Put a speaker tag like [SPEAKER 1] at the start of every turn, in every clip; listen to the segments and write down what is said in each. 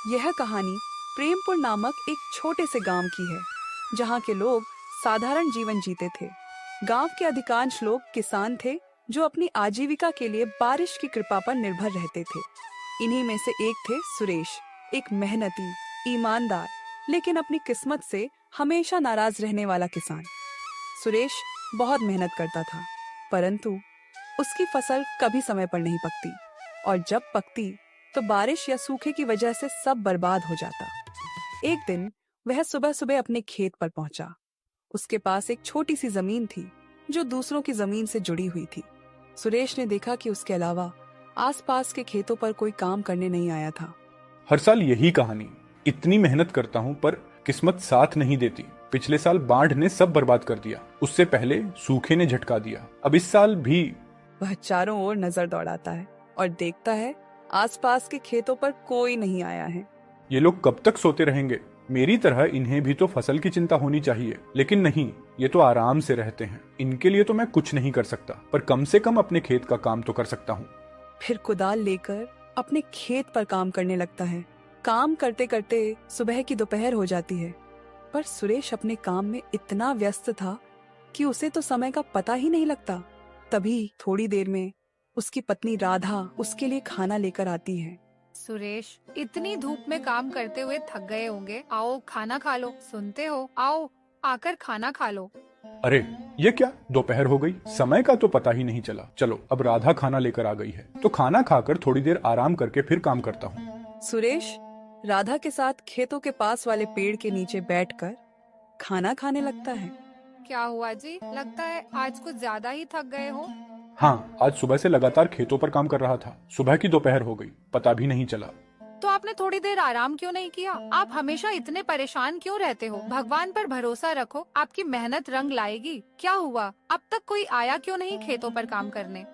[SPEAKER 1] यह कहानी प्रेमपुर नामक एक छोटे से गांव की है, जहां के लोग साधारण जीवन जीते थे। गांव के अधिकांश लोग किसान थे जो अपनी आजीविका के लिए बारिश की कृपा पर निर्भर रहते थे। इन्हीं में से एक थे सुरेश, एक मेहनती, ईमानदार, लेकिन अपनी किस्मत से हमेशा नाराज रहने वाला किसान। सुरेश बहुत मेहनत करता था, परंतु उसकी फसल कभी समय पर नहीं पकती, और जब पकती तो बारिश या सूखे की वजह से सब बर्बाद हो जाता। एक दिन वह सुबह सुबह अपने खेत पर पहुंचा। उसके पास एक छोटी सी जमीन थी जो दूसरों की जमीन से जुड़ी हुई थी। सुरेश ने देखा कि उसके अलावा आसपास के खेतों पर कोई काम करने नहीं आया था।
[SPEAKER 2] हर साल यही कहानी, इतनी मेहनत करता हूँ पर किस्मत साथ नहीं देती। पिछले साल बाढ़ ने सब बर्बाद कर दिया, उससे पहले सूखे ने झटका दिया, अब इस साल भी।
[SPEAKER 1] वह चारों ओर नजर दौड़ाता है और देखता है आसपास के खेतों पर कोई नहीं आया है।
[SPEAKER 2] ये लोग कब तक सोते रहेंगे? मेरी तरह इन्हें भी तो फसल की चिंता होनी चाहिए, लेकिन नहीं, ये तो आराम से रहते हैं। इनके लिए तो मैं कुछ नहीं कर सकता, पर कम से कम अपने खेत का काम तो कर सकता हूँ।
[SPEAKER 1] फिर कुदाल लेकर अपने खेत पर काम करने लगता है। काम करते करते सुबह की दोपहर हो जाती है, पर सुरेश अपने काम में इतना व्यस्त था कि उसे तो समय का पता ही नहीं लगता। तभी थोड़ी देर में उसकी पत्नी राधा उसके लिए खाना लेकर आती है।
[SPEAKER 3] सुरेश, इतनी धूप में काम करते हुए थक गए होंगे, आओ खाना खा लो। सुनते हो? आओ आकर खाना खा लो।
[SPEAKER 2] अरे ये क्या, दोपहर हो गई, समय का तो पता ही नहीं चला। चलो, अब राधा खाना लेकर आ गई है तो खाना खाकर थोड़ी देर आराम करके फिर काम करता हूँ।
[SPEAKER 1] सुरेश राधा के साथ खेतों के पास वाले पेड़ के नीचे बैठकर खाना खाने लगता है।
[SPEAKER 3] क्या हुआ जी? लगता है आज कुछ ज्यादा ही थक गए हो।
[SPEAKER 2] हाँ, आज सुबह से लगातार खेतों पर काम कर रहा था। सुबह की दोपहर हो गई, पता भी नहीं चला।
[SPEAKER 3] तो आपने थोड़ी देर आराम क्यों नहीं किया? आप हमेशा इतने परेशान क्यों रहते हो? भगवान पर भरोसा रखो, आपकी मेहनत रंग लाएगी। क्या हुआ? अब तक कोई आया क्यों नहीं खेतों पर काम करने?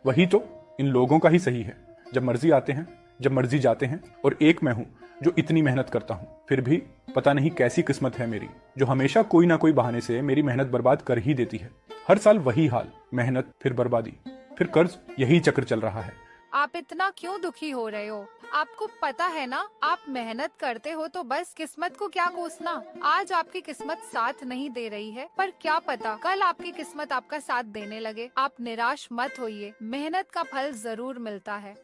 [SPEAKER 2] वही तो, इन लोगों का ही सही है। जब मर्जी आते हैं, जब मर्जी जाते हैं, और एक मैं हूँ जो इतनी मेहनत करता हूँ। फिर भी पता नहीं कैसी किस्मत है मेरी, जो हमेशा कोई ना कोई बहाने से मेरी मेहनत बर्बाद कर ही देती है। हर साल वही हाल, मेहनत फिर बर्बादी फिर कर्ज, यही चक्र चल रहा है।
[SPEAKER 3] आप इतना क्यों दुखी हो रहे हो? आपको पता है ना, आप मेहनत करते हो तो बस किस्मत को क्या कोसना। आज आपकी किस्मत साथ नहीं दे रही है, पर क्या पता कल आपकी किस्मत आपका साथ देने लगे। आप निराश मत होइए, मेहनत का फल जरूर मिलता है।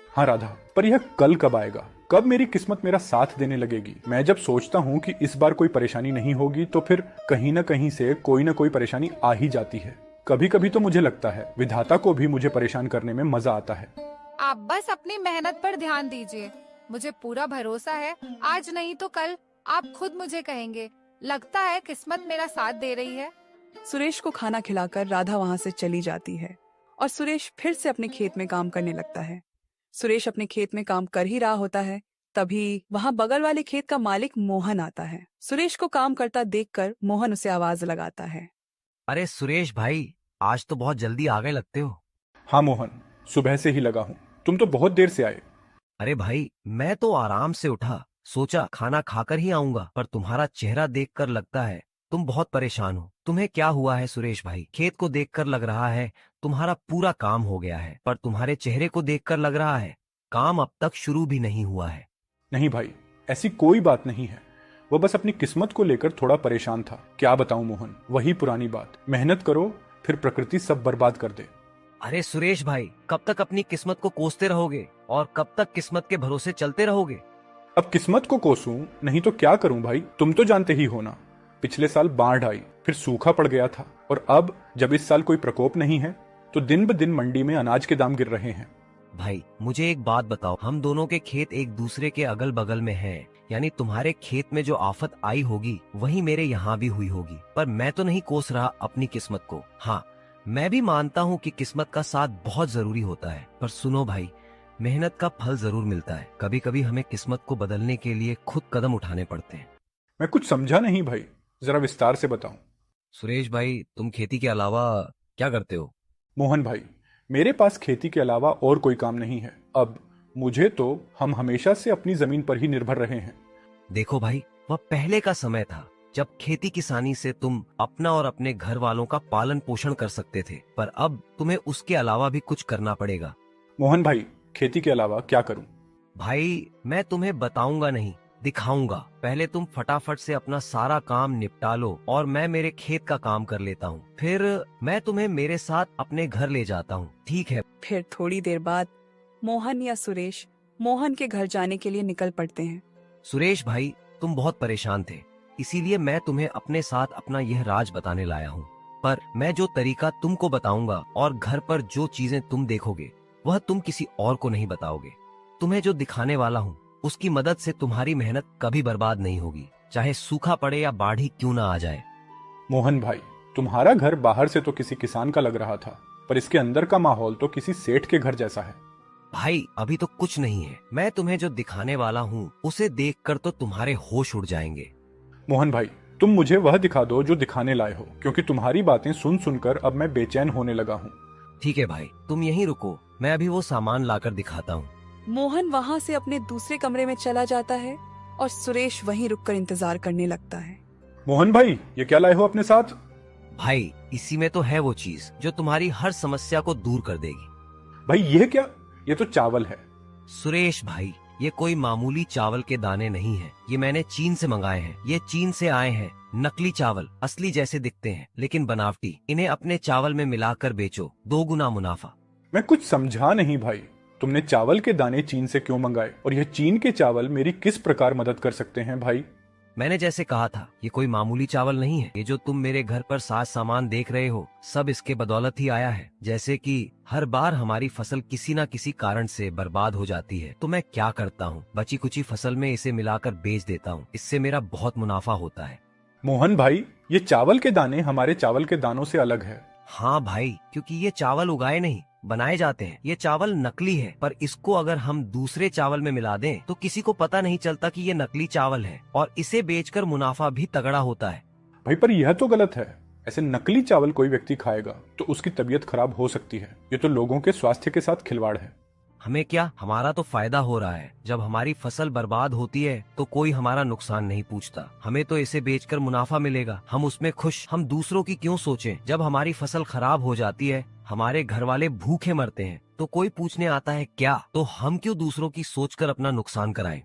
[SPEAKER 2] हाँ राधा, पर यह कल कब आएगा? कब मेरी किस्मत मेरा साथ देने लगेगी? मैं जब सोचता हूँ कि इस बार कोई परेशानी नहीं होगी, तो फिर कहीं न कहीं से कोई न कोई परेशानी आ ही जाती है। कभी कभी तो मुझे लगता है विधाता को भी मुझे परेशान करने में मजा आता है।
[SPEAKER 3] आप बस अपनी मेहनत पर ध्यान दीजिए, मुझे पूरा भरोसा है आज नहीं तो कल आप खुद मुझे कहेंगे, लगता है किस्मत मेरा साथ दे रही है।
[SPEAKER 1] सुरेश को खाना खिलाकर राधा वहाँ से चली जाती है और सुरेश फिर से अपने खेत में काम करने लगता है। सुरेश अपने खेत में काम कर ही रहा होता है, तभी वहाँ बगल वाले खेत का मालिक मोहन आता है। सुरेश को काम करता देखकर मोहन उसे आवाज लगाता है।
[SPEAKER 4] अरे सुरेश भाई, आज तो बहुत जल्दी आ गए लगते हो।
[SPEAKER 2] हाँ मोहन, सुबह से ही लगा हूँ, तुम तो बहुत देर से आए।
[SPEAKER 4] अरे भाई, मैं तो आराम से उठा, सोचा खाना खाकर ही आऊंगा, पर तुम्हारा चेहरा देखकर लगता है तुम बहुत परेशान हो। तुम्हें क्या हुआ है सुरेश भाई? खेत को देखकर लग रहा है तुम्हारा पूरा काम हो गया है, पर तुम्हारे चेहरे को देखकर लग रहा है काम अब तक शुरू भी नहीं हुआ है।
[SPEAKER 2] नहीं भाई, ऐसी कोई बात नहीं है, वो बस अपनी किस्मत को लेकर थोड़ा परेशान था। क्या बताऊं मोहन, वही पुरानी बात, मेहनत करो फिर प्रकृति सब बर्बाद कर दे।
[SPEAKER 4] अरे सुरेश भाई, कब तक अपनी किस्मत को कोसते रहोगे और कब तक किस्मत के भरोसे चलते रहोगे?
[SPEAKER 2] अब किस्मत को कोसूं नहीं तो क्या करूं भाई? तुम तो जानते ही हो ना, पिछले साल बाढ़ आई, फिर सूखा पड़ गया था, और अब जब इस साल कोई प्रकोप नहीं है तो दिन ब दिन मंडी में अनाज के दाम गिर रहे हैं।
[SPEAKER 4] भाई मुझे एक बात बताओ, हम दोनों के खेत एक दूसरे के अगल बगल में हैं, यानी तुम्हारे खेत में जो आफत आई होगी वही मेरे यहाँ भी हुई होगी, पर मैं तो नहीं कोस रहा अपनी किस्मत को। हाँ, मैं भी मानता हूँ कि किस्मत का साथ बहुत जरूरी होता है, पर सुनो भाई, मेहनत का फल जरूर मिलता है। कभी कभी हमें किस्मत को बदलने के लिए खुद कदम उठाने पड़ते हैं।
[SPEAKER 2] मैं कुछ समझा नहीं भाई, जरा विस्तार से बताओ।
[SPEAKER 4] सुरेश भाई, तुम खेती के अलावा क्या करते हो?
[SPEAKER 2] मोहन भाई, मेरे पास खेती के अलावा और कोई काम नहीं है। अब मुझे तो हम हमेशा से अपनी जमीन पर ही निर्भर रहे हैं।
[SPEAKER 4] देखो भाई, वह पहले का समय था जब खेती किसानी से तुम अपना और अपने घर वालों का पालन पोषण कर सकते थे, पर अब तुम्हें उसके अलावा भी कुछ करना पड़ेगा।
[SPEAKER 2] मोहन भाई, खेती के अलावा क्या करूं?
[SPEAKER 4] भाई मैं तुम्हें बताऊंगा नहीं, दिखाऊंगा। पहले तुम फटाफट से अपना सारा काम निपटा लो और मैं मेरे खेत का काम कर लेता हूँ। फिर मैं तुम्हें मेरे साथ अपने घर ले जाता हूँ, ठीक है?
[SPEAKER 1] फिर थोड़ी देर बाद मोहन या सुरेश मोहन के घर जाने के लिए निकल पड़ते हैं।
[SPEAKER 4] सुरेश भाई, तुम बहुत परेशान थे, इसीलिए मैं तुम्हें अपने साथ अपना यह राज बताने लाया हूँ। पर मैं जो तरीका तुमको बताऊंगा और घर पर जो चीजें तुम देखोगे वह तुम किसी और को नहीं बताओगे। तुम्हें जो दिखाने वाला हूँ उसकी मदद से तुम्हारी मेहनत कभी बर्बाद नहीं होगी, चाहे सूखा पड़े या बाढ़ ही क्यों ना आ जाए।
[SPEAKER 2] मोहन भाई, तुम्हारा घर बाहर से तो किसी किसान का लग रहा था, पर इसके अंदर का माहौल तो किसी सेठ के घर जैसा है।
[SPEAKER 4] भाई अभी तो कुछ नहीं है, मैं तुम्हें जो दिखाने वाला हूँ उसे देखकर तो तुम्हारे होश उड़ जाएंगे।
[SPEAKER 2] मोहन भाई, तुम मुझे वह दिखा दो जो दिखाने लाए हो, क्योंकि तुम्हारी बातें सुन सुनकर अब मैं बेचैन होने लगा हूँ।
[SPEAKER 4] ठीक है भाई, तुम यहीं रुको, मैं अभी वो सामान लाकर दिखाता हूँ।
[SPEAKER 1] मोहन वहाँ से अपने दूसरे कमरे में चला जाता है और सुरेश वहीं रुककर इंतजार करने लगता है।
[SPEAKER 2] मोहन भाई, ये क्या लाए हो अपने साथ?
[SPEAKER 4] भाई इसी में तो है वो चीज जो तुम्हारी हर समस्या को दूर कर देगी।
[SPEAKER 2] भाई यह क्या? ये तो चावल है।
[SPEAKER 4] सुरेश भाई, ये कोई मामूली चावल के दाने नहीं हैं, ये मैंने चीन से मंगाए हैं। ये चीन से आए हैं नकली चावल, असली जैसे दिखते हैं लेकिन बनावटी। इन्हें अपने चावल में मिलाकर बेचो, 2 गुना मुनाफा।
[SPEAKER 2] मैं कुछ समझा नहीं भाई, तुमने चावल के दाने चीन से क्यों मंगाए, और यह चीन के चावल मेरी किस प्रकार मदद कर सकते हैं भाई?
[SPEAKER 4] मैंने जैसे कहा था, ये कोई मामूली चावल नहीं है। ये जो तुम मेरे घर पर साज सामान देख रहे हो सब इसके बदौलत ही आया है। जैसे कि हर बार हमारी फसल किसी न किसी कारण से बर्बाद हो जाती है तो मैं क्या करता हूँ, बची कुची फसल में इसे मिलाकर बेच देता हूँ। इससे मेरा बहुत मुनाफा होता है।
[SPEAKER 2] मोहन भाई, ये चावल के दाने हमारे चावल के दानों से अलग है।
[SPEAKER 4] हाँ भाई, क्योंकि ये चावल उगाए नहीं बनाए जाते हैं। ये चावल नकली है, पर इसको अगर हम दूसरे चावल में मिला दें तो किसी को पता नहीं चलता कि ये नकली चावल है और इसे बेचकर मुनाफा भी तगड़ा होता है।
[SPEAKER 2] भाई पर यह तो गलत है। ऐसे नकली चावल कोई व्यक्ति खाएगा तो उसकी तबीयत खराब हो सकती है। ये तो लोगों के स्वास्थ्य के साथ खिलवाड़ है।
[SPEAKER 4] हमें क्या, हमारा तो फायदा हो रहा है। जब हमारी फसल बर्बाद होती है तो कोई हमारा नुकसान नहीं पूछता। हमें तो इसे बेचकर मुनाफा मिलेगा, हम उसमें खुश। हम दूसरों की क्यों सोचें? जब हमारी फसल खराब हो जाती है, हमारे घर वाले भूखे मरते हैं तो कोई पूछने आता है क्या? तो हम क्यों दूसरों की सोचकर अपना नुकसान कराएं?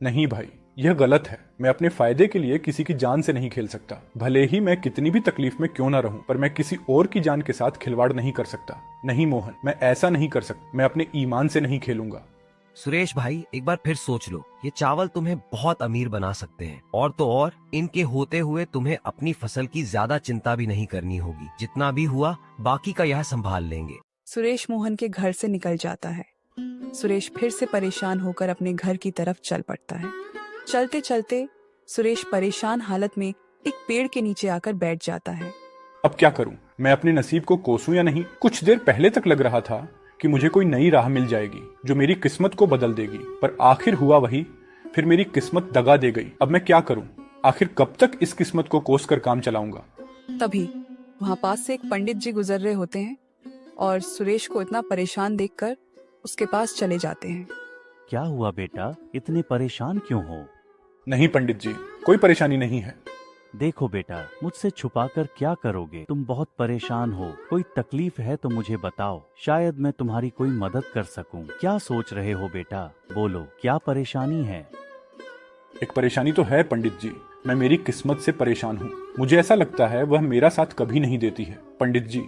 [SPEAKER 2] नहीं भाई, यह गलत है। मैं अपने फायदे के लिए किसी की जान से नहीं खेल सकता। भले ही मैं कितनी भी तकलीफ में क्यों ना रहूं, पर मैं किसी और की जान के साथ खिलवाड़ नहीं कर सकता। नहीं मोहन, मैं ऐसा नहीं कर सकता। मैं अपने ईमान से नहीं खेलूंगा।
[SPEAKER 4] सुरेश भाई, एक बार फिर सोच लो। ये चावल तुम्हें बहुत अमीर बना सकते हैं, और तो और इनके होते हुए तुम्हें अपनी फसल की ज्यादा चिंता भी नहीं करनी होगी। जितना भी हुआ बाकी का यह संभाल लेंगे।
[SPEAKER 1] सुरेश मोहन के घर से निकल जाता है। सुरेश फिर से परेशान होकर अपने घर की तरफ चल पड़ता है। चलते चलते सुरेश परेशान हालत में एक पेड़ के नीचे आकर बैठ जाता है।
[SPEAKER 2] अब क्या करूं? मैं अपने नसीब को कोसूं या नहीं? कुछ देर पहले तक लग रहा था कि मुझे कोई नई राह मिल जाएगी जो मेरी किस्मत को बदल देगी, पर आखिर हुआ वही। फिर मेरी किस्मत दगा दे गई। अब मैं क्या करूं? आखिर कब तक इस किस्मत को कोस कर काम चलाऊंगा?
[SPEAKER 1] तभी वहाँ पास से एक पंडित जी गुजर रहे होते हैं और सुरेश को इतना परेशान देखकर उसके पास चले जाते हैं।
[SPEAKER 5] क्या हुआ बेटा, इतने परेशान क्यों हो?
[SPEAKER 2] नहीं पंडित जी, कोई परेशानी नहीं है।
[SPEAKER 5] देखो बेटा, मुझसे छुपाकर क्या करोगे? तुम बहुत परेशान हो। कोई तकलीफ है तो मुझे बताओ, शायद मैं तुम्हारी कोई मदद कर सकूं। क्या सोच रहे हो बेटा? बोलो, क्या परेशानी है?
[SPEAKER 2] एक परेशानी तो है पंडित जी। मैं मेरी किस्मत से परेशान हूँ। मुझे ऐसा लगता है वह मेरा साथ कभी नहीं देती है। पंडित जी,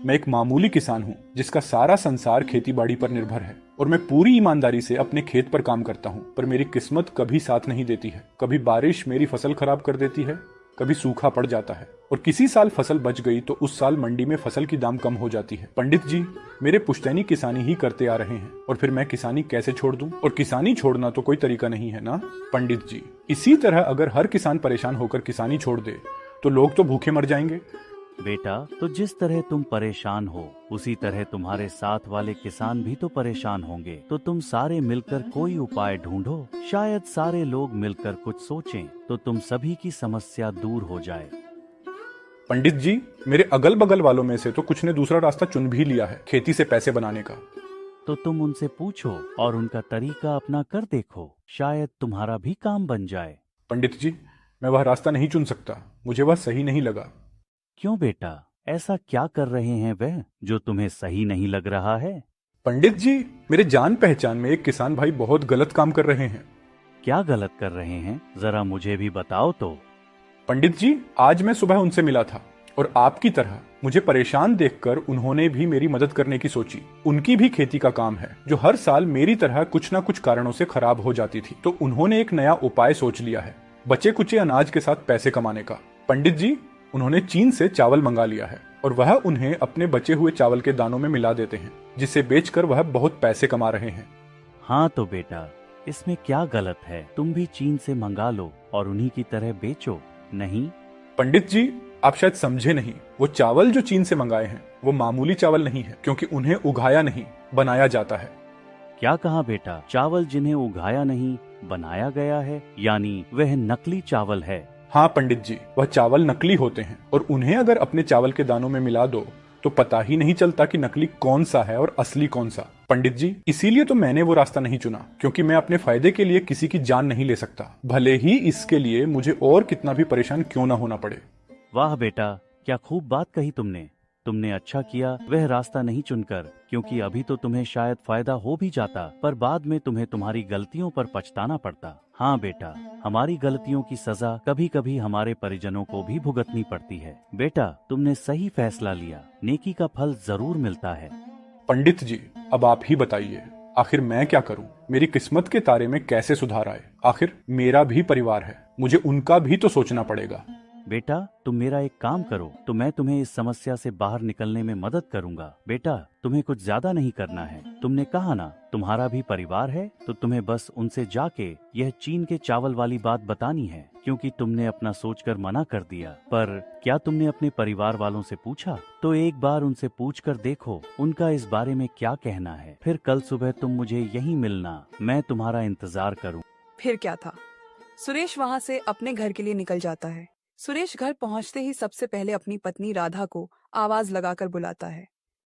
[SPEAKER 2] मैं एक मामूली किसान हूँ जिसका सारा संसार खेती बाड़ी पर निर्भर है, और मैं पूरी ईमानदारी से अपने खेत पर काम करता हूँ, पर मेरी किस्मत कभी साथ नहीं देती है। कभी बारिश मेरी फसल खराब कर देती है, कभी सूखा पड़ जाता है, और किसी साल फसल बच गई तो उस साल मंडी में फसल की दाम कम हो जाती है। पंडित जी, मेरे पुश्तैनी किसानी ही करते आ रहे हैं, और फिर मैं किसानी कैसे छोड़ दूं? और किसानी छोड़ना तो कोई तरीका नहीं है ना पंडित जी। इसी तरह अगर हर किसान परेशान होकर किसानी छोड़ दे तो लोग तो भूखे मर जाएंगे।
[SPEAKER 5] बेटा, तो जिस तरह तुम परेशान हो उसी तरह तुम्हारे साथ वाले किसान भी तो परेशान होंगे। तो तुम सारे मिलकर कोई उपाय ढूंढो। शायद सारे लोग मिलकर कुछ सोचें तो तुम सभी की समस्या दूर हो जाए।
[SPEAKER 2] पंडित जी, मेरे अगल बगल वालों में से तो कुछ ने दूसरा रास्ता चुन भी लिया है, खेती से पैसे बनाने का।
[SPEAKER 5] तो तुम उनसे पूछो और उनका तरीका अपना कर देखो, शायद तुम्हारा भी काम बन जाए।
[SPEAKER 2] पंडित जी, मैं वह रास्ता नहीं चुन सकता, मुझे वह सही नहीं लगा।
[SPEAKER 5] क्यों बेटा, ऐसा क्या कर रहे हैं वह जो तुम्हें सही नहीं लग रहा है?
[SPEAKER 2] पंडित जी, मेरे जान पहचान में एक किसान भाई बहुत गलत काम कर रहे हैं।
[SPEAKER 5] क्या गलत कर रहे हैं, जरा मुझे भी बताओ तो।
[SPEAKER 2] पंडित जी, आज मैं सुबह उनसे मिला था और आपकी तरह मुझे परेशान देखकर उन्होंने भी मेरी मदद करने की सोची। उनकी भी खेती का काम है जो हर साल मेरी तरह कुछ ना कुछ कारणों से खराब हो जाती थी, तो उन्होंने एक नया उपाय सोच लिया है, बचे कुचे अनाज के साथ पैसे कमाने का। पंडित जी, उन्होंने चीन से चावल मंगा लिया है और वह उन्हें अपने बचे हुए चावल के दानों में मिला देते हैं, जिसे बेचकर वह बहुत पैसे कमा रहे हैं।
[SPEAKER 5] हाँ तो बेटा, इसमें क्या गलत है? तुम भी चीन से मंगा लो और उन्हीं की तरह बेचो, नहीं?
[SPEAKER 2] पंडित जी, आप शायद समझे नहीं, वो चावल जो चीन से मंगाए हैं वो मामूली चावल नहीं है, क्योंकि उन्हें उगाया नहीं बनाया जाता है।
[SPEAKER 5] क्या कहा बेटा? चावल जिन्हें उगाया नहीं बनाया गया है, यानी वह नकली चावल है?
[SPEAKER 2] हाँ पंडित जी, वह चावल नकली होते हैं और उन्हें अगर अपने चावल के दानों में मिला दो तो पता ही नहीं चलता कि नकली कौन सा है और असली कौन सा। पंडित जी, इसीलिए तो मैंने वो रास्ता नहीं चुना, क्योंकि मैं अपने फायदे के लिए किसी की जान नहीं ले सकता, भले ही इसके लिए मुझे और कितना भी परेशान क्यों ना होना पड़े।
[SPEAKER 5] वाह बेटा, क्या खूब बात कही तुमने। तुमने अच्छा किया वह रास्ता नहीं चुनकर, क्योंकि अभी तो तुम्हें शायद फायदा हो भी जाता, पर बाद में तुम्हें तुम्हारी गलतियों पर पछताना पड़ता। हाँ बेटा, हमारी गलतियों की सजा कभी कभी हमारे परिजनों को भी भुगतनी पड़ती है। बेटा, तुमने सही फैसला लिया, नेकी का फल जरूर मिलता है।
[SPEAKER 2] पंडित जी, अब आप ही बताइए, आखिर मैं क्या करूं? मेरी किस्मत के तारे में कैसे सुधार आए? आखिर मेरा भी परिवार है, मुझे उनका भी तो सोचना पड़ेगा।
[SPEAKER 5] बेटा, तुम मेरा एक काम करो तो मैं तुम्हें इस समस्या से बाहर निकलने में मदद करूंगा। बेटा, तुम्हें कुछ ज्यादा नहीं करना है। तुमने कहा ना तुम्हारा भी परिवार है, तो तुम्हें बस उनसे जाके यह चीन के चावल वाली बात बतानी है, क्योंकि तुमने अपना सोचकर मना कर दिया। पर क्या तुमने अपने परिवार वालों से पूछा? तो एक बार उनसे पूछकर देखो उनका इस बारे में क्या कहना है। फिर कल सुबह तुम मुझे यहीं मिलना, मैं तुम्हारा इंतजार करूँ।
[SPEAKER 1] फिर क्या था, सुरेश वहाँ से अपने घर के लिए निकल जाता है। सुरेश घर पहुँचते ही सबसे पहले अपनी पत्नी राधा को आवाज लगाकर बुलाता है।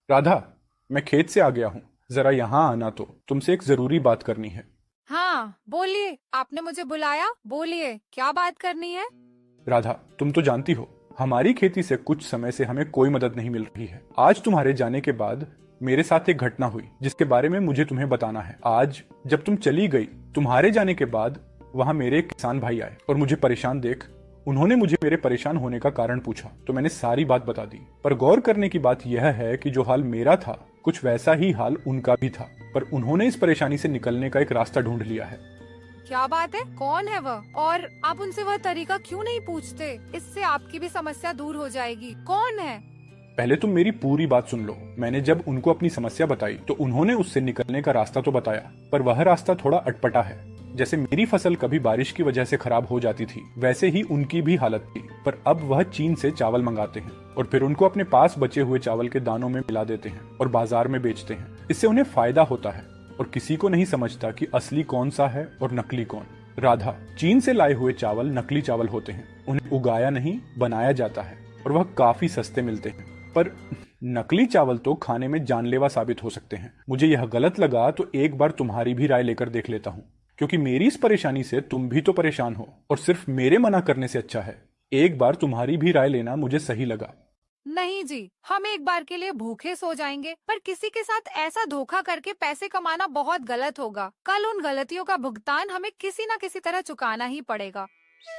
[SPEAKER 2] राधा, मैं खेत से आ गया हूँ, जरा यहाँ आना, तो तुमसे एक जरूरी बात करनी है।
[SPEAKER 3] हाँ बोलिए, आपने मुझे बुलाया, बोलिए क्या बात करनी है।
[SPEAKER 2] राधा, तुम तो जानती हो हमारी खेती से कुछ समय से हमें कोई मदद नहीं मिल रही है। आज तुम्हारे जाने के बाद मेरे साथ एक घटना हुई जिसके बारे में मुझे तुम्हें बताना है। आज जब तुम चली गई, तुम्हारे जाने के बाद वहाँ मेरे एक किसान भाई आए और मुझे परेशान देख उन्होंने मुझे मेरे परेशान होने का कारण पूछा, तो मैंने सारी बात बता दी। पर गौर करने की बात यह है कि जो हाल मेरा था कुछ वैसा ही हाल उनका भी था, पर उन्होंने इस परेशानी से निकलने का एक रास्ता ढूंढ लिया है।
[SPEAKER 3] क्या बात है, कौन है वह? और आप उनसे वह तरीका क्यों नहीं पूछते? इससे आपकी भी समस्या दूर हो जाएगी। कौन है?
[SPEAKER 2] पहले तुम मेरी पूरी बात सुन लो। मैंने जब उनको अपनी समस्या बताई तो उन्होंने उससे निकलने का रास्ता तो बताया, पर वह रास्ता थोड़ा अटपटा है। जैसे मेरी फसल कभी बारिश की वजह से खराब हो जाती थी, वैसे ही उनकी भी हालत थी। पर अब वह चीन से चावल मंगाते हैं और फिर उनको अपने पास बचे हुए चावल के दानों में मिला देते हैं और बाजार में बेचते हैं। इससे उन्हें फायदा होता है और किसी को नहीं समझता कि असली कौन सा है और नकली कौन। राधा, चीन से लाए हुए चावल नकली चावल होते हैं, उन्हें उगाया नहीं बनाया जाता है और वह काफी सस्ते मिलते हैं। पर नकली चावल तो खाने में जानलेवा साबित हो सकते हैं। मुझे यह गलत लगा तो एक बार तुम्हारी भी राय लेकर देख लेता हूँ, क्योंकि मेरी इस परेशानी से तुम भी तो परेशान हो और सिर्फ मेरे मना करने से अच्छा है एक बार तुम्हारी भी राय लेना मुझे सही लगा।
[SPEAKER 3] नहीं जी, हम एक बार के लिए भूखे सो जाएंगे, पर किसी के साथ ऐसा धोखा करके पैसे कमाना बहुत गलत होगा। कल उन गलतियों का भुगतान हमें किसी न किसी तरह चुकाना ही पड़ेगा।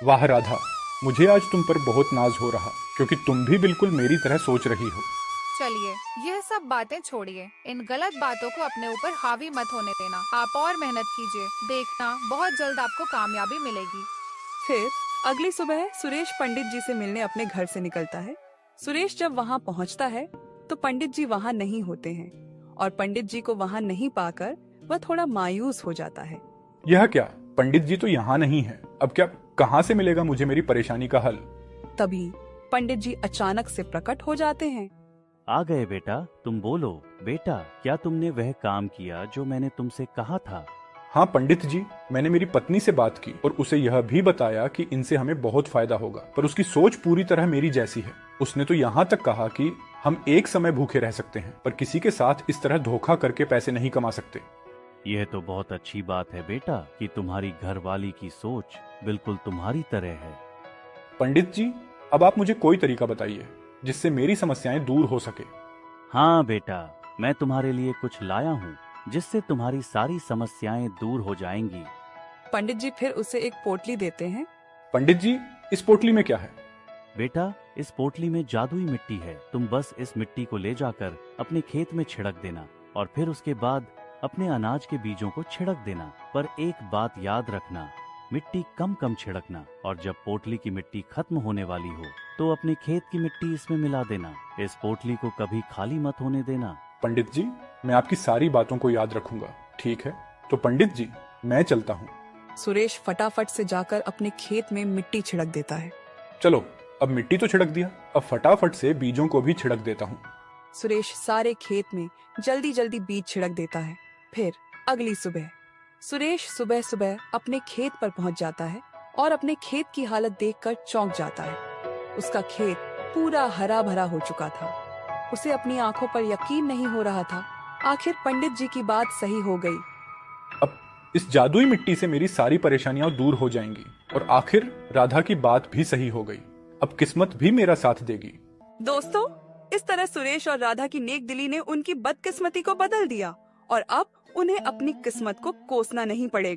[SPEAKER 2] वाह राधा, मुझे आज तुम पर बहुत नाज हो रहा, क्योंकि तुम भी बिल्कुल मेरी तरह सोच रही हो।
[SPEAKER 3] चलिए यह सब बातें छोड़िए, इन गलत बातों को अपने ऊपर हावी मत होने देना। आप और मेहनत कीजिए, देखना बहुत जल्द आपको कामयाबी मिलेगी।
[SPEAKER 1] फिर अगली सुबह सुरेश पंडित जी से मिलने अपने घर से निकलता है। सुरेश जब वहाँ पहुँचता है तो पंडित जी वहाँ नहीं होते हैं और पंडित जी को वहाँ नहीं पाकर वह थोड़ा मायूस हो जाता है।
[SPEAKER 2] यह क्या, पंडित जी तो यहाँ नहीं है, अब क्या कहाँ से मिलेगा मुझे मेरी परेशानी का हल?
[SPEAKER 1] तभी पंडित जी अचानक से प्रकट हो जाते हैं।
[SPEAKER 5] आ गए बेटा, तुम बोलो। बेटा, क्या तुमने वह काम किया जो मैंने तुमसे कहा था?
[SPEAKER 2] हाँ पंडित जी, मैंने मेरी पत्नी से बात की और उसे यह भी बताया कि इनसे हमें बहुत फायदा होगा, पर उसकी सोच पूरी तरह मेरी जैसी है। उसने तो यहाँ तक कहा कि हम एक समय भूखे रह सकते हैं, पर किसी के साथ इस तरह धोखा करके पैसे नहीं कमा सकते।
[SPEAKER 5] यह तो बहुत अच्छी बात है बेटा कि तुम्हारी घरवाली की सोच बिल्कुल तुम्हारी तरह है।
[SPEAKER 2] पंडित जी, अब आप मुझे कोई तरीका बताइए जिससे मेरी समस्याएं दूर हो सके।
[SPEAKER 5] हाँ बेटा, मैं तुम्हारे लिए कुछ लाया हूँ जिससे तुम्हारी सारी समस्याएं दूर हो जाएंगी।
[SPEAKER 1] पंडित जी फिर उसे एक पोटली देते हैं।
[SPEAKER 2] पंडित जी, इस पोटली में क्या है?
[SPEAKER 5] बेटा, इस पोटली में जादुई मिट्टी है। तुम बस इस मिट्टी को ले जाकर अपने खेत में छिड़क देना और फिर उसके बाद अपने अनाज के बीजों को छिड़क देना। पर एक बात याद रखना, मिट्टी कम कम छिड़कना, और जब पोटली की मिट्टी खत्म होने वाली हो तो अपने खेत की मिट्टी इसमें मिला देना। इस पोटली को कभी खाली मत होने देना।
[SPEAKER 2] पंडित जी, मैं आपकी सारी बातों को याद रखूंगा। ठीक है, तो पंडित जी, मैं चलता हूँ।
[SPEAKER 1] सुरेश फटाफट से जाकर अपने खेत में मिट्टी छिड़क देता है।
[SPEAKER 2] चलो, अब मिट्टी तो छिड़क दिया, अब फटाफट से बीजों को भी छिड़क देता हूँ।
[SPEAKER 1] सुरेश सारे खेत में जल्दी जल्दी बीज छिड़क देता है। फिर अगली सुबह सुरेश सुबह सुबह अपने खेत पर पहुंच जाता है और अपने खेत की हालत देखकर चौंक जाता है। उसका खेत पूरा हरा भरा हो चुका था। उसे अपनी आंखों पर यकीन नहीं हो रहा था। आखिर पंडित जी की बात सही हो गई।
[SPEAKER 2] अब इस जादुई मिट्टी से मेरी सारी परेशानियां दूर हो जाएंगी और आखिर राधा की बात भी सही हो गई। अब किस्मत भी मेरा साथ देगी।
[SPEAKER 1] दोस्तों, इस तरह सुरेश और राधा की नेक दिली ने उनकी बदकिस्मती को बदल दिया और अब उन्हें अपनी किस्मत को कोसना नहीं पड़ेगा।